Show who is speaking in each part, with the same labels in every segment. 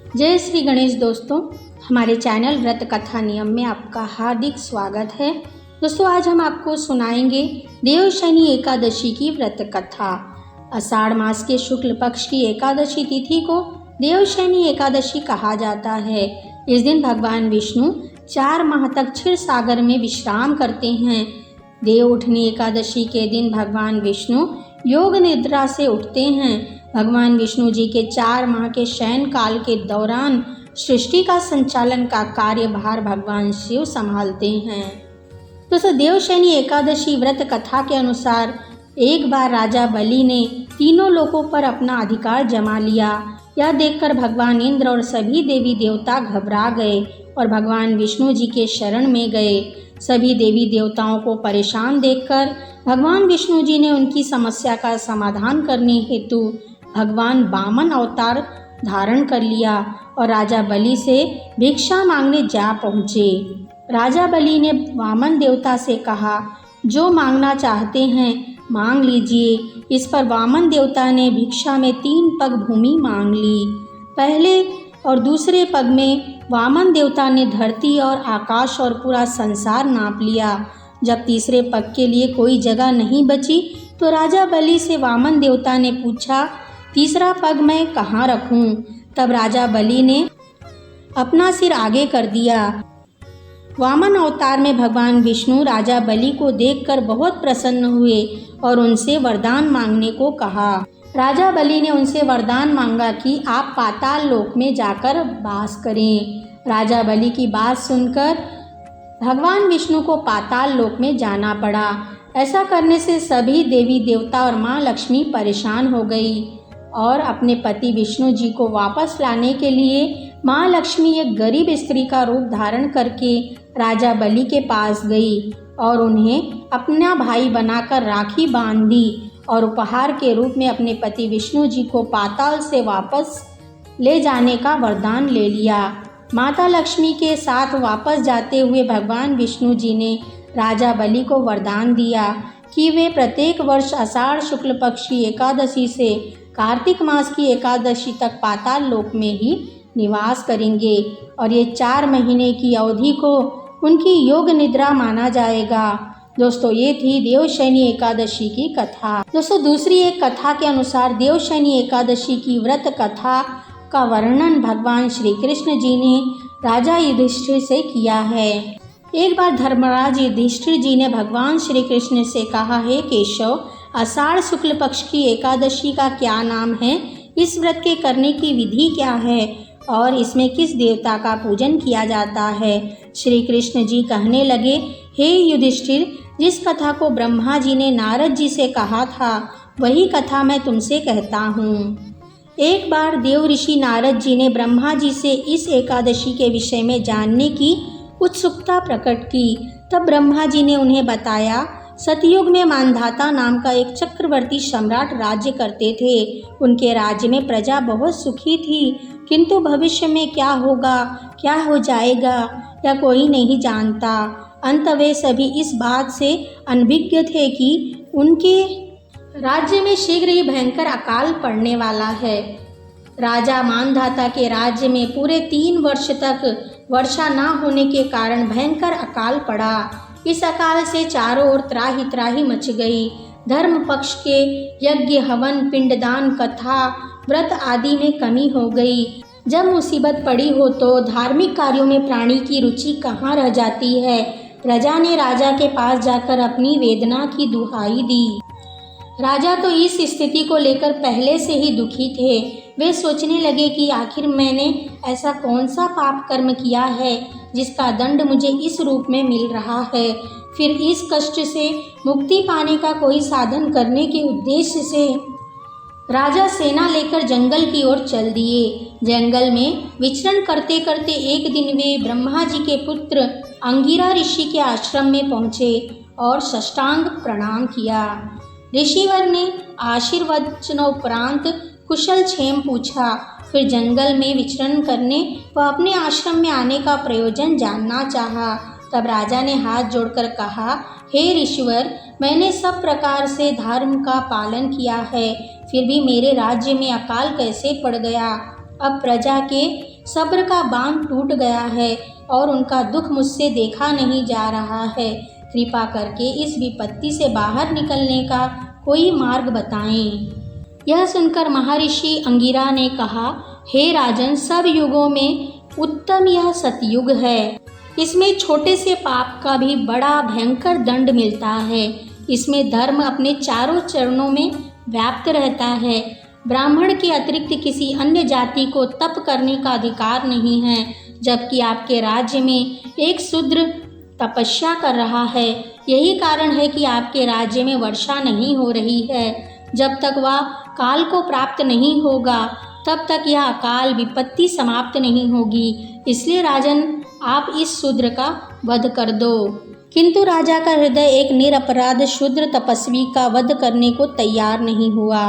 Speaker 1: जय श्री गणेश दोस्तों, हमारे चैनल व्रत कथा नियम में आपका हार्दिक स्वागत है। दोस्तों, आज हम आपको सुनाएंगे देवशयनी एकादशी की व्रत कथा। आषाढ़ मास के शुक्ल पक्ष की एकादशी तिथि को देवशयनी एकादशी कहा जाता है। इस दिन भगवान विष्णु 4 माह तक क्षीर सागर में विश्राम करते हैं। देव उठनी एकादशी के दिन भगवान विष्णु योग निद्रा से उठते हैं। भगवान विष्णु जी के 4 माह के शयन काल के दौरान सृष्टि का संचालन का कार्यभार भगवान शिव संभालते हैं। दोस्तों, देवशयनी एकादशी व्रत कथा के अनुसार एक बार राजा बलि ने तीनों लोकों पर अपना अधिकार जमा लिया। यह देखकर भगवान इंद्र और सभी देवी देवता घबरा गए और भगवान विष्णु जी के शरण में गए। सभी देवी देवताओं को परेशान देखकर भगवान विष्णु जी ने उनकी समस्या का समाधान करने हेतु भगवान वामन अवतार धारण कर लिया और राजा बलि से भिक्षा मांगने जा पहुँचे। राजा बलि ने वामन देवता से कहा, जो मांगना चाहते हैं मांग लीजिए। इस पर वामन देवता ने भिक्षा में 3 पग भूमि मांग ली। पहले और दूसरे पग में वामन देवता ने धरती और आकाश और पूरा संसार नाप लिया। जब तीसरे पग के लिए कोई जगह नहीं बची तो राजा बलि से वामन देवता ने पूछा, तीसरा पग मैं कहाँ रखूं? तब राजा बलि ने अपना सिर आगे कर दिया। वामन अवतार में भगवान विष्णु राजा बलि को देखकर बहुत प्रसन्न हुए और उनसे वरदान मांगने को कहा। राजा बलि ने उनसे वरदान मांगा कि आप पाताल लोक में जाकर वास करें। राजा बलि की बात सुनकर भगवान विष्णु को पाताल लोक में जाना पड़ा। ऐसा करने से सभी देवी देवता और माँ लक्ष्मी परेशान हो गई और अपने पति विष्णु जी को वापस लाने के लिए माँ लक्ष्मी एक गरीब स्त्री का रूप धारण करके राजा बलि के पास गई और उन्हें अपना भाई बनाकर राखी बांध दी और उपहार के रूप में अपने पति विष्णु जी को पाताल से वापस ले जाने का वरदान ले लिया। माता लक्ष्मी के साथ वापस जाते हुए भगवान विष्णु जी ने राजा बलि को वरदान दिया कि वे प्रत्येक वर्ष आषाढ़ शुक्ल पक्ष की एकादशी से कार्तिक मास की एकादशी तक पाताल लोक में ही निवास करेंगे और ये 4 महीने की अवधि को उनकी योग निद्रा माना जाएगा। दोस्तों, ये थी देवशयनी एकादशी की कथा। दोस्तों, दूसरी एक कथा के अनुसार देवशयनी एकादशी की व्रत कथा का वर्णन भगवान श्री कृष्ण जी ने राजा युधिष्ठिर से किया है। एक बार धर्मराज युधिष्ठिर जी ने भगवान श्री कृष्ण से कहा, हे केशव, आषाढ़ शुक्ल पक्ष की एकादशी का क्या नाम है? इस व्रत के करने की विधि क्या है और इसमें किस देवता का पूजन किया जाता है? श्री कृष्ण जी कहने लगे, हे युधिष्ठिर, जिस कथा को ब्रह्मा जी ने नारद जी से कहा था वही कथा मैं तुमसे कहता हूँ। एक बार देव ऋषि नारद जी ने ब्रह्मा जी से इस एकादशी के विषय में जानने की उत्सुकता प्रकट की। तब ब्रह्मा जी ने उन्हें बताया, सतयुग में मानधाता नाम का एक चक्रवर्ती सम्राट राज्य करते थे। उनके राज्य में प्रजा बहुत सुखी थी, किंतु भविष्य में क्या होगा, क्या हो जाएगा, या कोई नहीं जानता। अंत वे सभी इस बात से अनभिज्ञ थे कि उनके राज्य में शीघ्र ही भयंकर अकाल पड़ने वाला है। राजा मानधाता के राज्य में पूरे 3 वर्ष तक वर्षा न होने के कारण भयंकर अकाल पड़ा। इस अकाल से चारों ओर त्राही त्राही मच गई। धर्म पक्ष के यज्ञ, हवन, पिंडदान, कथा, व्रत आदि में कमी हो गई। जब मुसीबत पड़ी हो तो धार्मिक कार्यों में प्राणी की रुचि कहाँ रह जाती है। प्रजा ने राजा के पास जाकर अपनी वेदना की दुहाई दी। राजा तो इस स्थिति को लेकर पहले से ही दुखी थे। वे सोचने लगे कि आखिर मैंने ऐसा कौन सा पाप कर्म किया है जिसका दंड मुझे इस रूप में मिल रहा है। फिर इस कष्ट से मुक्ति पाने का कोई साधन करने के उद्देश्य से राजा सेना लेकर जंगल की ओर चल दिए। जंगल में विचरण करते करते एक दिन वे ब्रह्मा जी के पुत्र अंगिरा ऋषि के आश्रम में पहुँचे और साष्टांग प्रणाम किया। ऋषिवर ने आशीर्वचनोपरांत कुशल क्षेम पूछा। फिर जंगल में विचरण करने व अपने आश्रम में आने का प्रयोजन जानना चाहा। तब राजा ने हाथ जोड़कर कहा, हे ऋषिवर, मैंने सब प्रकार से धर्म का पालन किया है, फिर भी मेरे राज्य में अकाल कैसे पड़ गया? अब प्रजा के सब्र का बांध टूट गया है और उनका दुख मुझसे देखा नहीं जा रहा है। कृपा करके इस विपत्ति से बाहर निकलने का कोई मार्ग बताएं। यह सुनकर महर्षि अंगिरा ने कहा, हे राजन, सब युगों में उत्तम यह सतयुग है। इसमें छोटे से पाप का भी बड़ा भयंकर दंड मिलता है। इसमें धर्म अपने चारों चरणों में व्याप्त रहता है। ब्राह्मण के अतिरिक्त किसी अन्य जाति को तप करने का अधिकार नहीं है, जबकि आपके राज्य में एक शूद्र तपस्या कर रहा है। यही कारण है कि आपके राज्य में वर्षा नहीं हो रही है। जब तक वह काल को प्राप्त नहीं होगा, तब तक यह अकाल विपत्ति समाप्त नहीं होगी। इसलिए राजन, आप इस शूद्र का वध कर दो। किंतु राजा का हृदय एक निरपराध शूद्र तपस्वी का वध करने को तैयार नहीं हुआ।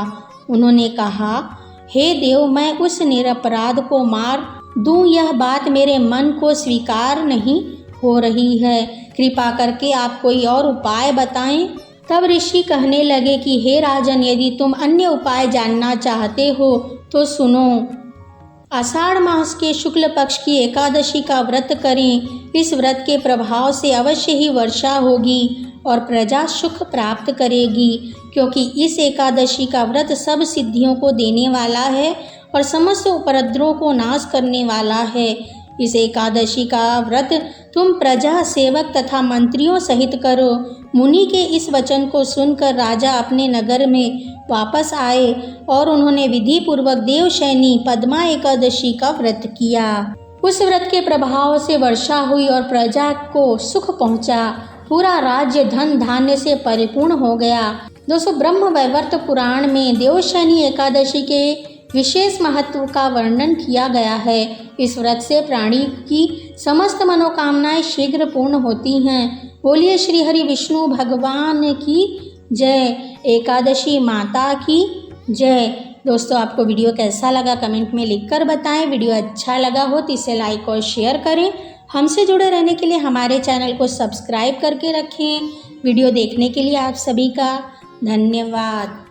Speaker 1: उन्होंने कहा, हे देव, मैं उस निरपराध को मार दूं, यह बात मेरे मन को स्वीकार नहीं हो रही है। कृपा करके आप कोई और उपाय बताएं। तब ऋषि कहने लगे कि हे राजन, यदि तुम अन्य उपाय जानना चाहते हो तो सुनो। आषाढ़ मास के शुक्ल पक्ष की एकादशी का व्रत करें। इस व्रत के प्रभाव से अवश्य ही वर्षा होगी और प्रजा सुख प्राप्त करेगी, क्योंकि इस एकादशी का व्रत सब सिद्धियों को देने वाला है और समस्त उपद्रवों को नाश करने वाला है। इस एकादशी का व्रत तुम प्रजा, सेवक तथा मंत्रियों सहित करो। मुनि के इस वचन को सुनकर राजा अपने नगर में वापस आए और उन्होंने विधि पूर्वक देवशयनी पद्मा एकादशी का व्रत किया। उस व्रत के प्रभाव से वर्षा हुई और प्रजा को सुख पहुंचा। पूरा राज्य धन धान्य से परिपूर्ण हो गया। दोस्तों, ब्रह्म वैवर्त पुराण में देवशयनी एकादशी के विशेष महत्व का वर्णन किया गया है। इस व्रत से प्राणी की समस्त मनोकामनाएं शीघ्र पूर्ण होती हैं। बोलिए श्री हरि विष्णु भगवान की जय। एकादशी माता की जय। दोस्तों, आपको वीडियो कैसा लगा कमेंट में लिखकर बताएं। वीडियो अच्छा लगा हो तो इसे लाइक और शेयर करें। हमसे जुड़े रहने के लिए हमारे चैनल को सब्सक्राइब करके रखें। वीडियो देखने के लिए आप सभी का धन्यवाद।